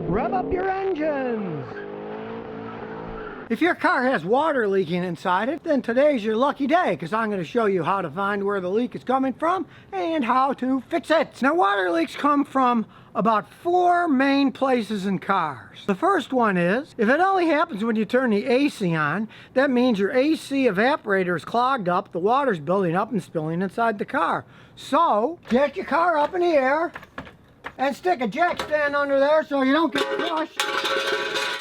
rev up your engines. If your car has water leaking inside it, then today's your lucky day, because I'm going to show you how to find where the leak is coming from and how to fix it. Now, water leaks come from about 4 main places in cars. The first one is, if it only happens when you turn the AC on, that means your AC evaporator is clogged up, the water's building up and spilling inside the car. So, get your car up in the air and stick a jack stand under there so you don't get crushed.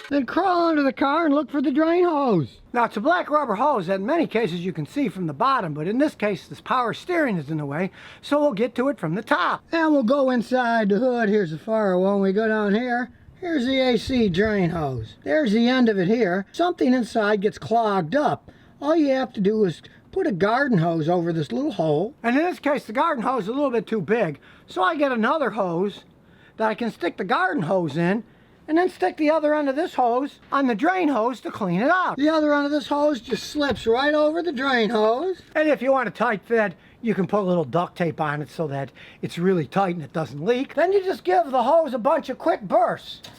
Then crawl under the car and look for the drain hose. Now, it's a black rubber hose that in many cases you can see from the bottom, but in this case this power steering is in the way, so we'll get to it from the top. And we'll go inside the hood. Here's the fire one. We go down here. Here's the AC drain hose. There's the end of it here. Something inside gets clogged up. All you have to do is put a garden hose over this little hole. And in this case, the garden hose is a little bit too big, so I get another hose that I can stick the garden hose in, and then stick the other end of this hose on the drain hose to clean it out. The other end of this hose just slips right over the drain hose. And if you want a tight fit, you can put a little duct tape on it so that it's really tight and it doesn't leak. Then you just give the hose a bunch of quick bursts.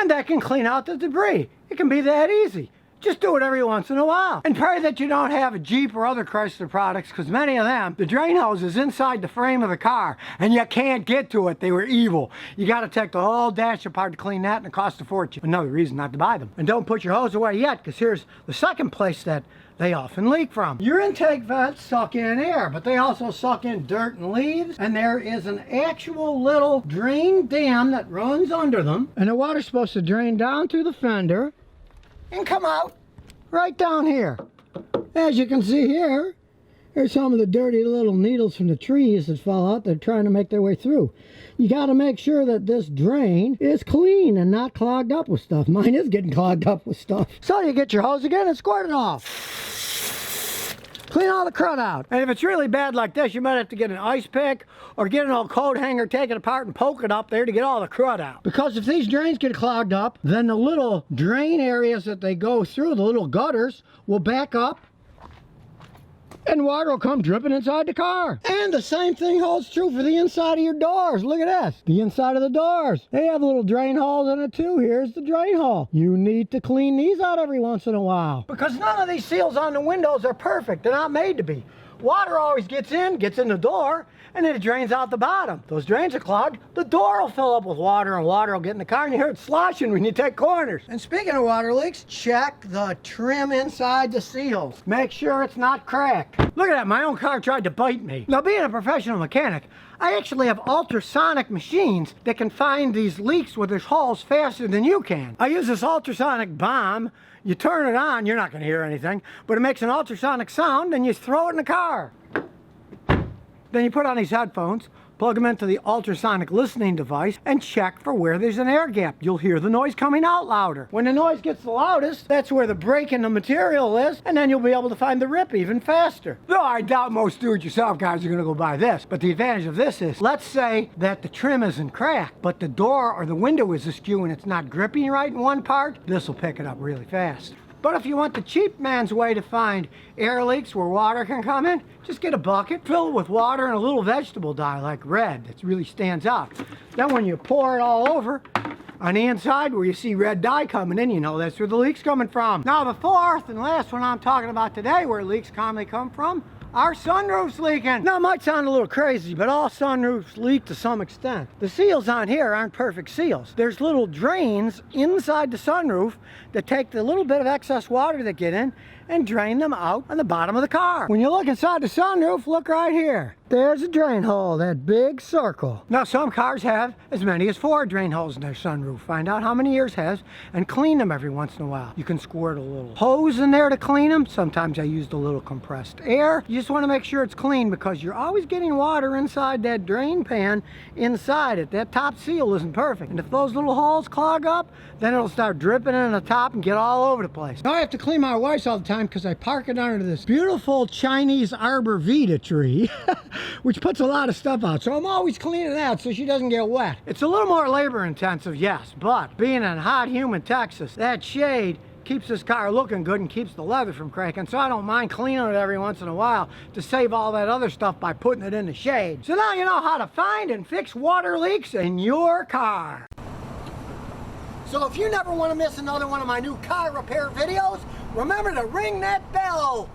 And that can clean out the debris. It can be that easy. Just do it every once in a while. And pray that you don't have a Jeep or other Chrysler products, because many of them, the drain hose is inside the frame of the car and you can't get to it. They were evil. You got to take the whole dash apart to clean that, and it costs a fortune. Another reason not to buy them. And don't put your hose away yet, because here's the second place that they often leak from. Your intake vents suck in air, but they also suck in dirt and leaves, and there is an actual little drain dam that runs under them, and the water's supposed to drain down through the fender and come out right down here. As you can see here, there's some of the dirty little needles from the trees that fall out. They're trying to make their way through. You got to make sure that this drain is clean and not clogged up with stuff. Mine is getting clogged up with stuff. So you get your hose again and squirt it off. Clean all the crud out. And if it's really bad like this, you might have to get an ice pick or get an old coat hanger, take it apart and poke it up there to get all the crud out. Because if these drains get clogged up, then the little drain areas that they go through, the little gutters, will back up and water will come dripping inside the car. And the same thing holds true for the inside of your doors. Look at this. The inside of the doors. They have little drain holes in it too. Here's the drain hole. You need to clean these out every once in a while, because none of these seals on the windows are perfect. They're not made to be. Water always gets in the door, and then it drains out the bottom. Those drains are clogged, the door will fill up with water, and water will get in the car, and you hear it sloshing when you take corners. And speaking of water leaks, check the trim inside the seals. Make sure it's not cracked. Look at that, my own car tried to bite me. Now, being a professional mechanic, I actually have ultrasonic machines that can find these leaks with there's holes faster than you can. I use this ultrasonic bomb. You turn it on, you're not going to hear anything, but it makes an ultrasonic sound, and you throw it in the car. Then you put on these headphones, plug them into the ultrasonic listening device, and check for where there's an air gap. You'll hear the noise coming out louder. When the noise gets the loudest, that's where the break in the material is, and then you'll be able to find the rip even faster. Though I doubt most do-it-yourself guys are going to go buy this, but the advantage of this is, let's say that the trim isn't cracked, but the door or the window is askew and it's not gripping right in one part, this will pick it up really fast. But if you want the cheap man's way to find air leaks where water can come in, just get a bucket, fill it with water and a little vegetable dye like red that really stands out. Then when you pour it all over, on the inside where you see red dye coming in, you know that's where the leak's coming from. Now the fourth and last one I'm talking about today where leaks commonly come from, our sunroof's leaking. Now it might sound a little crazy, but all sunroofs leak to some extent. The seals on here aren't perfect seals. There's little drains inside the sunroof that take the little bit of excess water that get in and drain them out on the bottom of the car. When you look inside the sunroof, look right here. There's a drain hole, that big circle. Now some cars have as many as 4 drain holes in their sunroof. Find out how many yours has and clean them every once in a while. You can squirt a little hose in there to clean them. Sometimes I used a little compressed air. You just want to make sure it's clean, because you're always getting water inside that drain pan inside it. That top seal isn't perfect. And if those little holes clog up, then it'll start dripping in the top and get all over the place. Now I have to clean my wife's all the time because I park it under this beautiful Chinese arbor vitae tree, which puts a lot of stuff out. So I'm always cleaning that so she doesn't get wet. It's a little more labor intensive, yes, but being in hot, humid Texas, that shade keeps this car looking good and keeps the leather from cracking, so I don't mind cleaning it every once in a while to save all that other stuff by putting it in the shade. So now you know how to find and fix water leaks in your car. So if you never want to miss another one of my new car repair videos, remember to ring that bell.